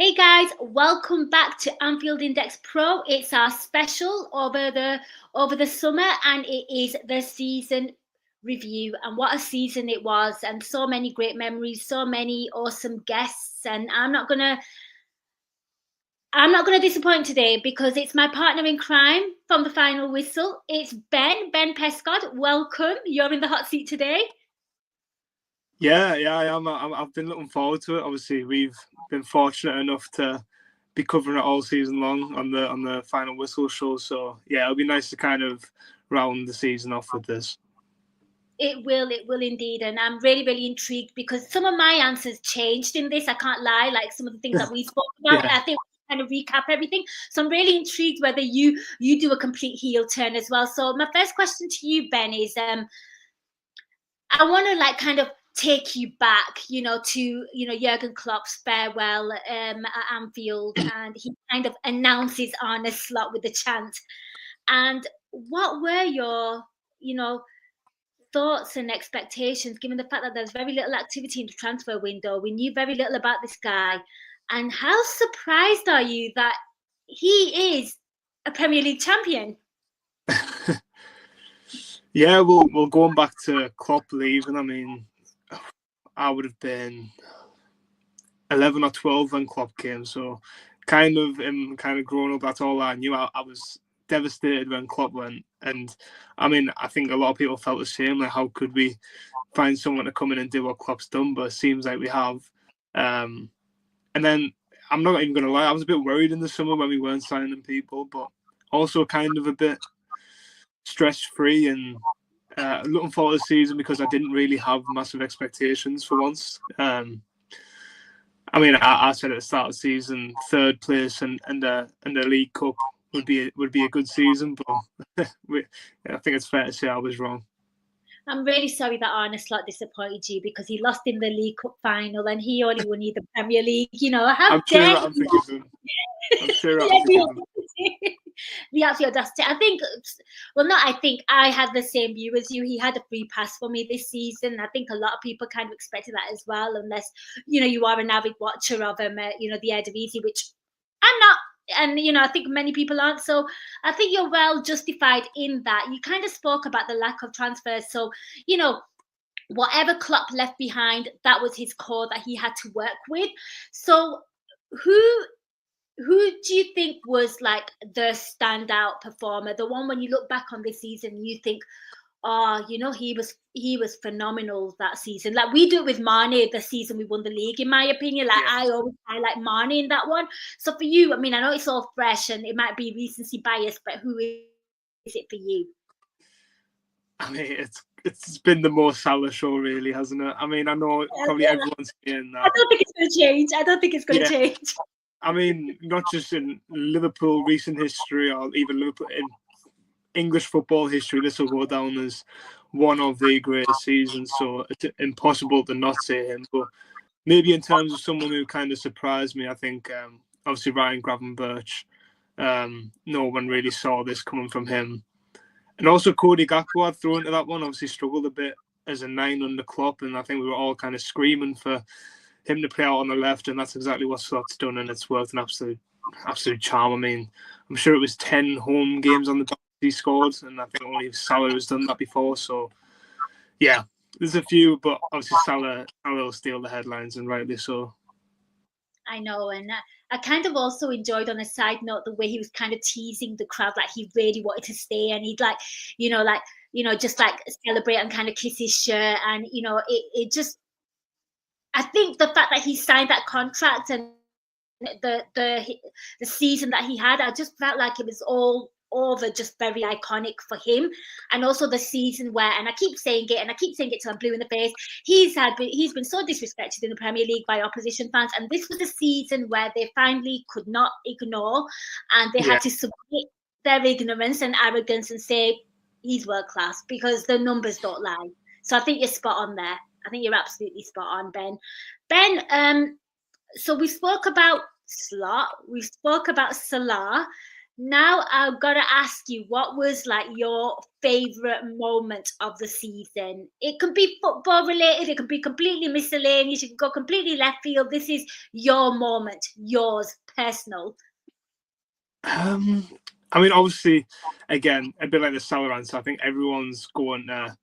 Hey guys, welcome back to Anfield Index Pro. It's our special over the summer, and it is the season review. And what a season it was, and so many great memories, so many awesome guests. And I'm not gonna disappoint today because it's my partner in crime from the final whistle. It's Ben Pescod. Welcome. You're in the hot seat today. Yeah, I am. I've been looking forward to it. Obviously, we've been fortunate enough to be covering it all season long on the final whistle show. So yeah, it'll be nice to kind of round the season off with this. It will indeed. And I'm really, really intrigued because some of my answers changed in this. I can't lie, like some of the things that we spoke about. Yeah. I think we kind of recap everything. So I'm really intrigued whether you do a complete heel turn as well. So my first question to you, Ben, is I want to like kind of take you back, to Jurgen Klopp's farewell at Anfield, and he kind of announces Arne Slot with the chant. And what were your, thoughts and expectations, given the fact that there's very little activity in the transfer window? We knew very little about this guy. And how surprised are you that he is a Premier League champion? Yeah, we'll going back to Klopp leaving. I mean, I would have been 11 or 12 when Klopp came. So kind of growing up, that's all I knew. I was devastated when Klopp went, and I mean, I think a lot of people felt the same. Like, how could we find someone to come in and do what Klopp's done? But it seems like we have. And then I'm not even going to lie, I was a bit worried in the summer when we weren't signing people, but also kind of a bit stress-free and looking forward to the season because I didn't really have massive expectations for once. I mean, I said at the start of the season, third place and a League Cup would be a good season, but I think it's fair to say I was wrong. I'm really sorry that Arne Slot disappointed you because he lost in the League Cup final and he only won the Premier League. How dare I'm forgiven. I'm sure I'm forgiven. The absolute audacity. I had the same view as you. He had a free pass for me this season. I think a lot of people kind of expected that as well, unless you are an avid watcher of the Eredivisie, which I'm not. And I think many people aren't. So I think you're well justified in that. You kind of spoke about the lack of transfers. So whatever Klopp left behind, that was his core that he had to work with. So who do you think was like the standout performer? The one when you look back on this season, you think, oh, he was phenomenal that season. Like we do it with Mane the season we won the league, in my opinion. Like Yeah. I always highlight Mane in that one. So for you, I mean, I know it's all fresh and it might be recency bias, but who is it for you? I mean, it's been the Mo Salah show, really, hasn't it? I mean, I know probably everyone's saying that. I don't think it's going to change. I don't think it's going to change. I mean, not just in Liverpool recent history or even Liverpool in English football history, this will go down as one of the greatest seasons. So it's impossible to not say him. But maybe in terms of someone who kind of surprised me, I think obviously Ryan Gravenberch. No one really saw this coming from him. And also Cody Gakpo I'd throw into that one. Obviously struggled a bit as a 9 under Klopp, and I think we were all kind of screaming for him to play out on the left, and that's exactly what Slot's done, and it's worth an absolute charm. I mean, I'm sure it was 10 home games on the box he scored, and I think only Salah has done that before. So, yeah, there's a few, but obviously Salah will steal the headlines, and rightly so. I know, and I kind of also enjoyed, on a side note, the way he was kind of teasing the crowd, like he really wanted to stay, and he'd just like celebrate and kind of kiss his shirt, and it just. I think the fact that he signed that contract and the season that he had, I just felt like it was all over, just very iconic for him. And also the season where, and I keep saying it till I'm blue in the face, he's been so disrespected in the Premier League by opposition fans, and this was a season where they finally could not ignore, and they had to submit their ignorance and arrogance and say he's world class because the numbers don't lie. So I think you're spot on there. I think you're absolutely spot on, Ben. Ben, so we spoke about Slot, we spoke about Salah. Now I've got to ask you, what was like your favorite moment of the season? It could be football related, it could be completely miscellaneous, you can go completely left field. This is your moment, yours, personal. I mean, obviously, again, a bit like the Salah answer, I think everyone's going to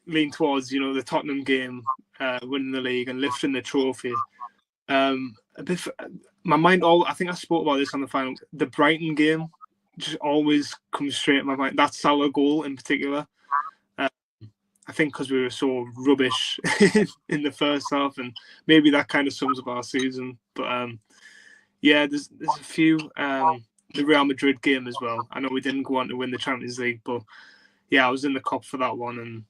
lean towards, the Tottenham game, winning the league and lifting the trophy. A bit, my mind, I think I spoke about this on the final. The Brighton game just always comes straight in my mind. That Salah goal in particular. I think because we were so rubbish in the first half, and maybe that kind of sums up our season. But yeah, there's a few. The Real Madrid game as well. I know we didn't go on to win the Champions League, but yeah, I was in the Cop for that one, and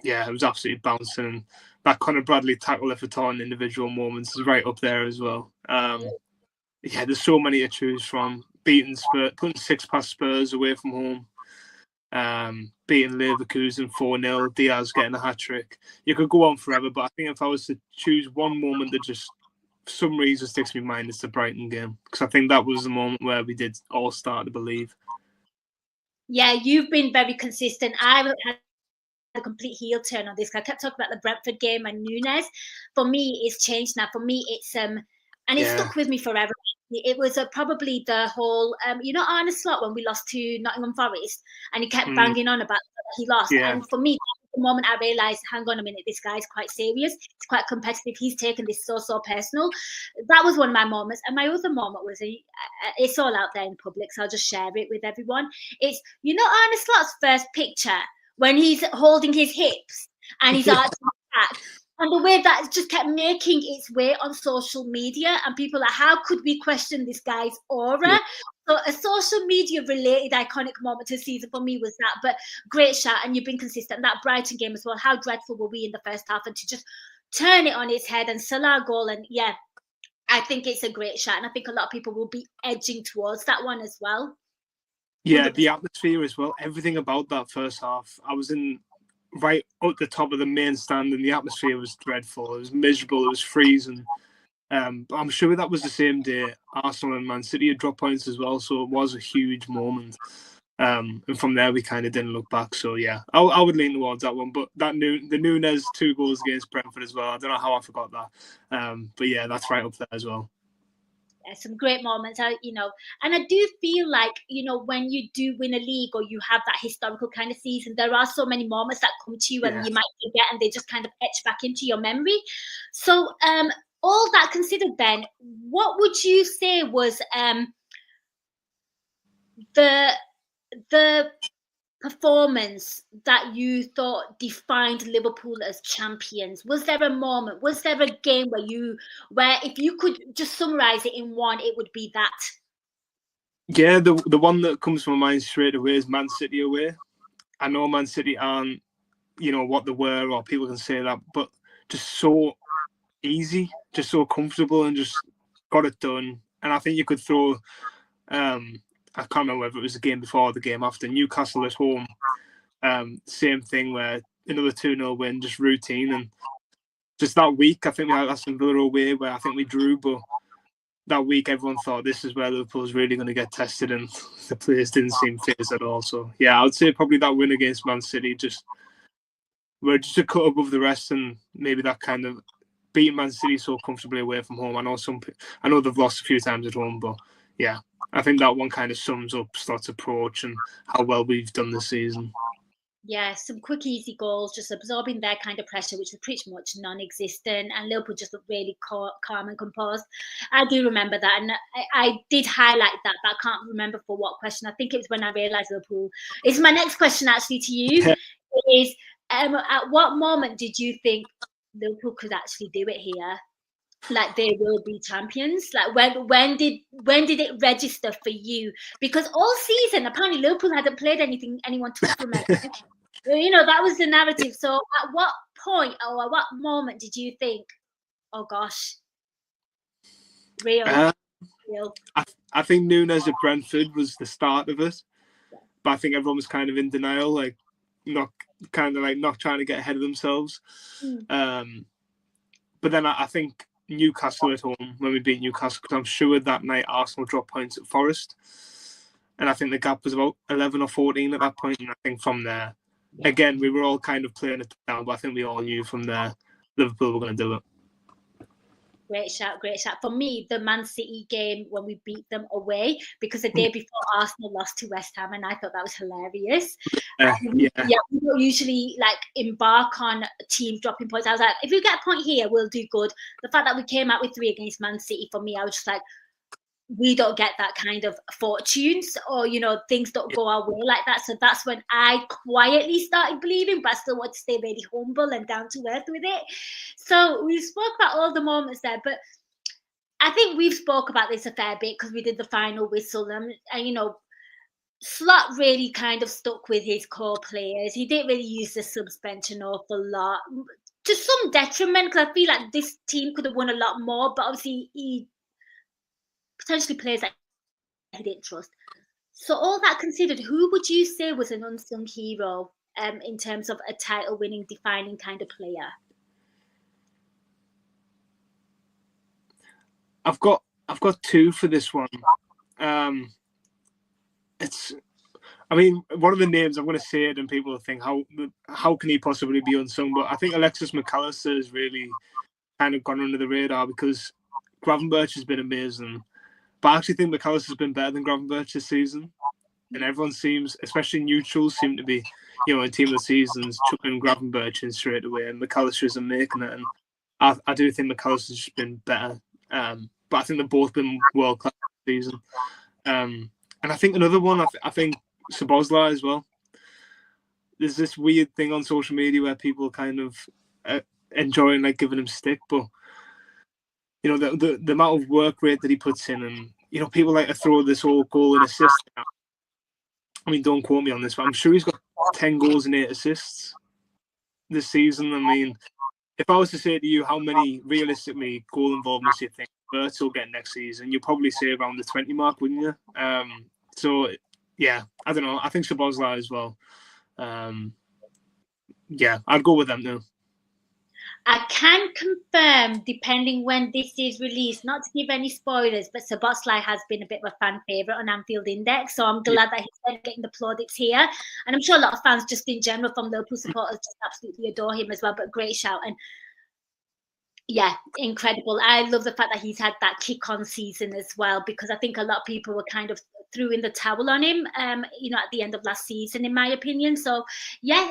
yeah, it was absolutely bouncing. And that Conor Bradley tackle, if at all, in individual moments, is right up there as well. Yeah, there's so many to choose from. Beating Spurs, putting 6 past Spurs away from home. Beating Leverkusen 4-0, Diaz getting a hat-trick. You could go on forever, but I think if I was to choose one moment that just for some reason sticks in my mind, it's the Brighton game. Because I think that was the moment where we did all start to believe. Yeah, you've been very consistent. I had a complete heel turn on this. I kept talking about the Brentford game and Nunes. For me, it's changed now. For me, it's and it stuck with me forever. It was probably the whole, Arne Slot when we lost to Nottingham Forest, and he kept banging on about that he lost. Yeah. And for me, the moment I realised, hang on a minute, this guy's quite serious. He's quite competitive. He's taken this so personal. That was one of my moments. And my other moment was, it's all out there in public, so I'll just share it with everyone. It's, Arne Slot's first picture when he's holding his hips and he's arching back. And the way that just kept making its way on social media, and people are, how could we question this guy's aura? Yeah. So a social media related iconic moment of the season for me was that. But great shout, and you've been consistent. That Brighton game as well. How dreadful were we in the first half, and to just turn it on its head and Salah goal, and yeah, I think it's a great shot, and I think a lot of people will be edging towards that one as well. Yeah, 100%. The atmosphere as well. Everything about that first half. I was in right at the top of the main stand, and the atmosphere was dreadful. It was miserable. It was freezing. But I'm sure that was the same day Arsenal and Man City had dropped points as well, so it was a huge moment. And from there, we kind of didn't look back. So yeah, I would lean towards that one. But the Nunes 2 goals against Brentford as well. I don't know how I forgot that. But yeah, that's right up there as well. Some great moments, and I do feel like, when you do win a league or you have that historical kind of season, there are so many moments that come to you and you might forget, and they just kind of etch back into your memory. So all that considered, Ben, what would you say was the performance that you thought defined Liverpool as champions? Was there a moment, was there a game where if you could just summarize it in one, it would be that? Yeah, the one that comes to my mind straight away is Man City away. I know Man City aren't, what they were, or people can say that, but just so easy, just so comfortable, and just got it done. And I think you could throw I can't remember whether it was the game before or the game after, Newcastle at home. Same thing, where another 2-0 win, just routine. And just that week, I think we had Aston Villa away, where I think we drew, but that week everyone thought this is where Liverpool's really going to get tested, and the players didn't seem phased at all. So yeah, I would say probably that win against Man City, we're just a cut above the rest, and maybe that kind of beating Man City so comfortably away from home. I know they've lost a few times at home, but yeah, I think that one kind of sums up Slott's approach and how well we've done this season. Yeah, some quick, easy goals, just absorbing their kind of pressure, which was pretty much non-existent, and Liverpool just looked really calm and composed. I do remember that, and I did highlight that, but I can't remember for what question. I think it was when I realised Liverpool. It's my next question, actually, to you. Is at what moment did you think Liverpool could actually do it here? Like, they will be champions? Like, when did it register for you? Because all season, apparently, Liverpool hadn't played anyone tough from it. That was the narrative. So at what point or at what moment did you think, oh gosh, real? I think Nunes at Brentford was the start of it. But I think everyone was kind of in denial, like not trying to get ahead of themselves. But then I think Newcastle at home when we beat Newcastle, because I'm sure that night Arsenal dropped points at Forest, and I think the gap was about 11 or 14 at that point. And I think from there, again, we were all kind of playing it down, but I think we all knew from there Liverpool were going to do it. Great shout, great shout. For me, the Man City game when we beat them away, because the day before Arsenal lost to West Ham, and I thought that was hilarious. We don't usually like embark on teams dropping points. I was like, if we get a point here, we'll do good. The fact that we came out with 3 against Man City, for me, I was just like, we don't get that kind of fortunes, or things don't go our way like that. So that's when I quietly started believing, but I still want to stay really humble and down to earth with it. So we spoke about all the moments there, but I think we've spoke about this a fair bit because we did the final whistle, and Slot really kind of stuck with his core players. He didn't really use the subs bench an awful lot, to some detriment, because I feel like this team could have won a lot more, but obviously he potentially players that he didn't trust. So all that considered, who would you say was an unsung hero in terms of a title-winning, defining kind of player? I've got 2 for this one. One of the names I'm going to say it, and people will think, how can he possibly be unsung? But I think Alexis McAllister has really kind of gone under the radar, because Gravenberch has been amazing. But I actually think McAllister has been better than Gravenberch this season. And everyone seems, especially neutrals, seem to be, in team of the seasons, chucking Gravenberch in straight away. And McAllister isn't making it. And I do think McAllister's just been better. But I think they've both been world-class this season. And I think another one, I think Szoboszlai as well. There's this weird thing on social media where people kind of enjoying giving him stick, but the amount of work rate that he puts in, and people like to throw this whole goal and assist. I mean, don't quote me on this, but I'm sure he's got 10 goals and 8 assists this season. I mean, if I was to say to you how many realistically goal involvements you think Wirtz will get next season, you'd probably say around the 20 mark, wouldn't you? So yeah, I don't know. I think Szoboszlai as well. Yeah, I'd go with them now. I can confirm, depending when this is released, not to give any spoilers, but Szoboszlai has been a bit of a fan favourite on Anfield Index, so I'm glad that he's getting the plaudits here. And I'm sure a lot of fans, just in general, from Liverpool supporters, just absolutely adore him as well, but great shout. And yeah, incredible. I love the fact that he's had that kick-on season as well, because I think a lot of people were kind of threw in the towel on him, at the end of last season, in my opinion. So, yeah,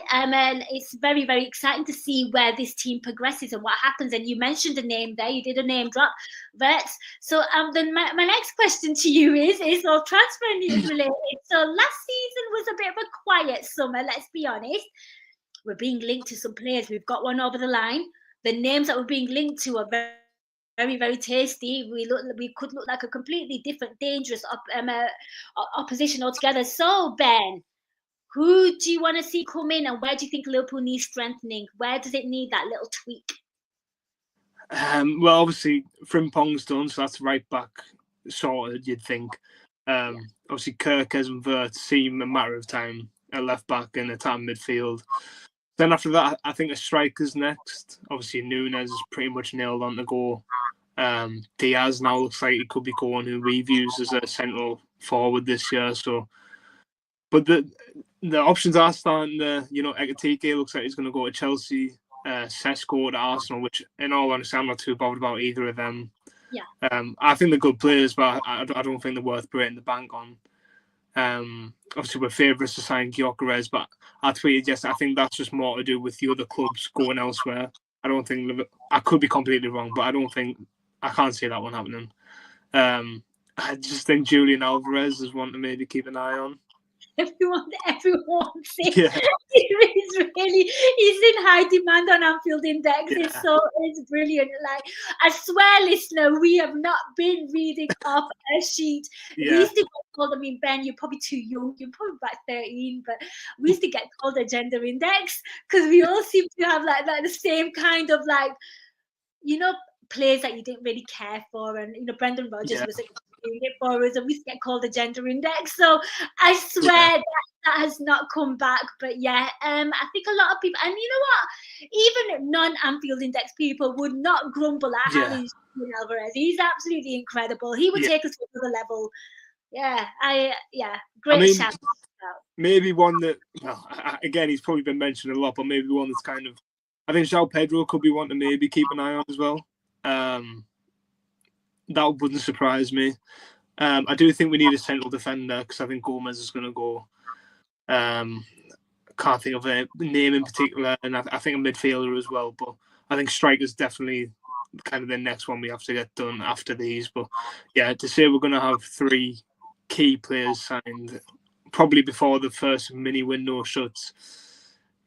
it's very, very exciting to see where this team progresses and what happens. And you mentioned a name there. You did a name drop, Wirtz. So, then my next question to you is all transfer news related. So, last season was a bit of a quiet summer, let's be honest. We're being linked to some players. We've got one over the line. The names that we're being linked to are very, very, very tasty. We could look like a completely different, dangerous opposition altogether. So, Ben, who do you want to see come in, and where do you think Liverpool needs strengthening? Where does it need that little tweak? Well, obviously, Frimpong's done, so that's right back sorted, you'd think. Obviously, Kerkez and Wirtz seem a matter of time at left back and attack midfield. Then after that, I think a striker's next. Obviously, Núñez is pretty much nailed on to go. Diaz now looks like he could be going, who we've used as a central forward this year. So, but the options are starting to, Ekitike looks like he's going to go to Chelsea. Sesko to Arsenal, which, in all honesty, I'm not too bothered about either of them. Yeah. I think they're good players, but I don't think they're worth breaking the bank on. Obviously, we're favourites to sign Gyökeres, but I tweeted yesterday, I think that's just more to do with the other clubs going elsewhere. I don't think I could be completely wrong, but I can't see that one happening. I just think Julian Alvarez is one to maybe keep an eye on. Everyone thinks he's in high demand on Anfield Index. Yeah. It's brilliant. Like, I swear, listener, we have not been reading off a sheet. Yeah. We used to get called, Ben, you're probably too young. You're probably about 13, but we used to get called a gender index because we all seem to have like the same kind of players that you didn't really care for. And Brendan Rodgers was doing it for us, and we get called a gender index. So I swear that has not come back. But yeah, I think a lot of people, and you know what, even non-Anfield Index people would not grumble at Alan Alvarez. He's absolutely incredible. He would take us to another level. Great shout. Maybe one that, well, again, he's probably been mentioned a lot, but maybe one that's kind of, I think João Pedro could be one to maybe keep an eye on as well. That wouldn't surprise me. I do think we need a central defender because I think Gomez is going to go. Can't think of a name in particular, and I think a midfielder as well. But I think striker's definitely kind of the next one we have to get done after these. But yeah, to say we're going to have 3 key players signed probably before the first mini window shuts.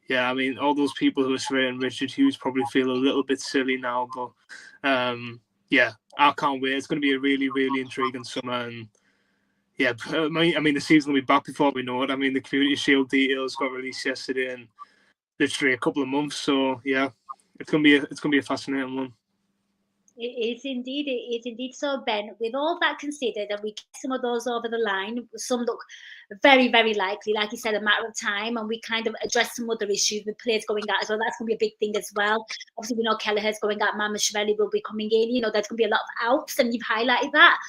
Yeah, I mean, all those people who are swearing Richard Hughes probably feel a little bit silly now, but yeah, I can't wait. It's going to be a really, really intriguing summer, and yeah, I mean, the season will be back before we know it. I mean, the Community Shield details got released yesterday, and literally a couple of months. So yeah, it's gonna be a fascinating one. It is indeed. So Ben, with all that considered, and we get some of those over the line, some look very, very likely, like you said, a matter of time, and we kind of address some other issues with players going out as well. That's going to be a big thing as well. Obviously, we know Kelleher's going out, Mamashvili will be coming in. You know, there's going to be a lot of outs, and you've highlighted that,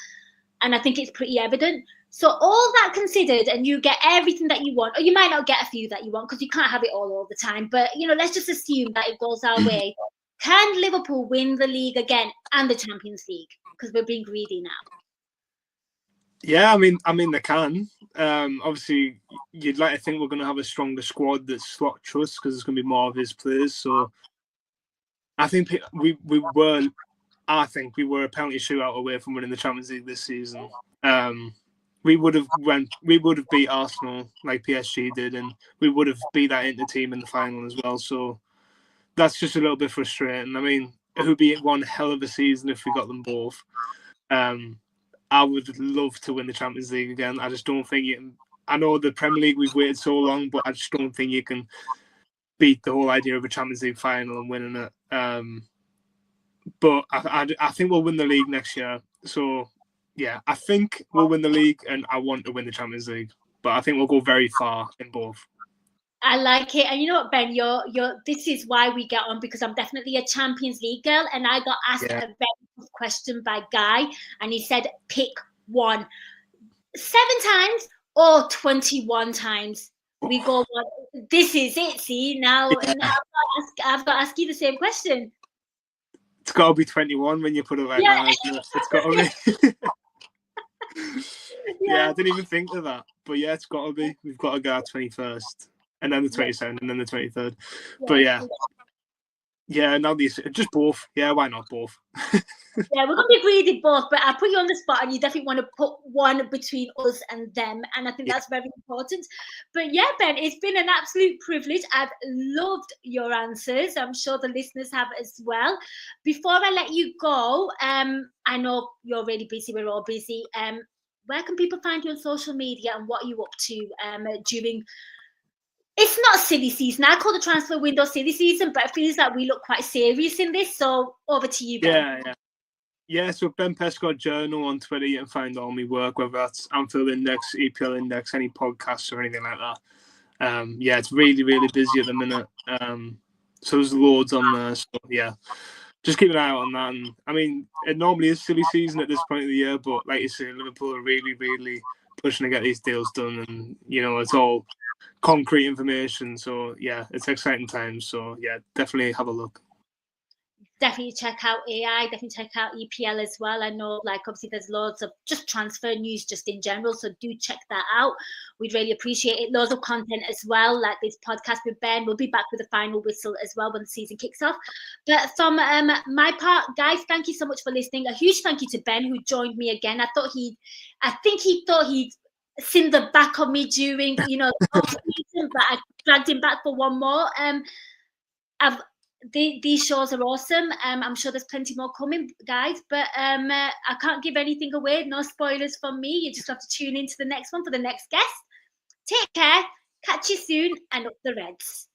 and I think it's pretty evident. So all that considered, and you get everything that you want, or you might not get a few that you want because you can't have it all the time. But you know, let's just assume that it goes our way. Can Liverpool win the league again and the Champions League? Because we're being greedy now. Yeah, I mean they can. Obviously, you'd like to think we're going to have a stronger squad that Slot trusts because there's going to be more of his players. So I think we were a penalty shootout away from winning the Champions League this season. We would have beat Arsenal like PSG did, and we would have beat that Inter team in the final as well. So that's just a little bit frustrating. I mean, it would be one hell of a season if we got them both. I would love to win the Champions League again. I just don't think you can. I know the Premier League we've waited so long, but I just don't think you can beat the whole idea of a Champions League final and winning it. But I think we'll win the league next year. So yeah, I think we'll win the league, and I want to win the Champions League. But I think we'll go very far in both. I like it. And you know what, Ben, this is why we get on, because I'm definitely a Champions League girl, and I got asked a very tough question by Guy, and he said pick one. 7 times or 21 times. We go one. This is it, see? Now, I've got to ask you the same question. It's got to be 21 when you put it like that. It's got to be. I didn't even think of that. But yeah, it's got to be. We've got to go out 21st. And then the 22nd, and then the 23rd. But now these just both. Yeah, why not both? We're going to be greedy both, but I put you on the spot, and you definitely want to put one between us and them, and I think that's very important. But yeah, Ben, it's been an absolute privilege. I've loved your answers. I'm sure the listeners have as well. Before I let you go, I know you're really busy. We're all busy. Where can people find you on social media, and what are you up to during? It's not silly season. I call the transfer window silly season, but it feels like we look quite serious in this. So over to you, Ben. Yeah. So Ben Pescod Journal on Twitter, you can find all my work, whether that's Anfield Index, EPL Index, any podcasts or anything like that. It's really, really busy at the minute. So there's loads on there. So yeah, just keep an eye out on that. And I mean, it normally is silly season at this point of the year, but like you say, Liverpool are really, really pushing to get these deals done, and you know, it's all concrete information. So yeah, it's exciting times. So yeah, definitely have a look. Definitely check out AI, definitely check out EPL as well. I know, like, obviously there's loads of just transfer news just in general, so do check that out. We'd really appreciate it. Loads of content as well, like this podcast with Ben. We'll be back with a final whistle as well when the season kicks off. But from my part, guys, thank you so much for listening. A huge thank you to Ben, who joined me again. I think he thought he'd seen the back of me during, the off-season, but I dragged him back for one more. These shows are awesome. I'm sure there's plenty more coming, guys, but I can't give anything away. No spoilers from me. You just have to tune into the next one for the next guest. Take care. Catch you soon, and up the Reds.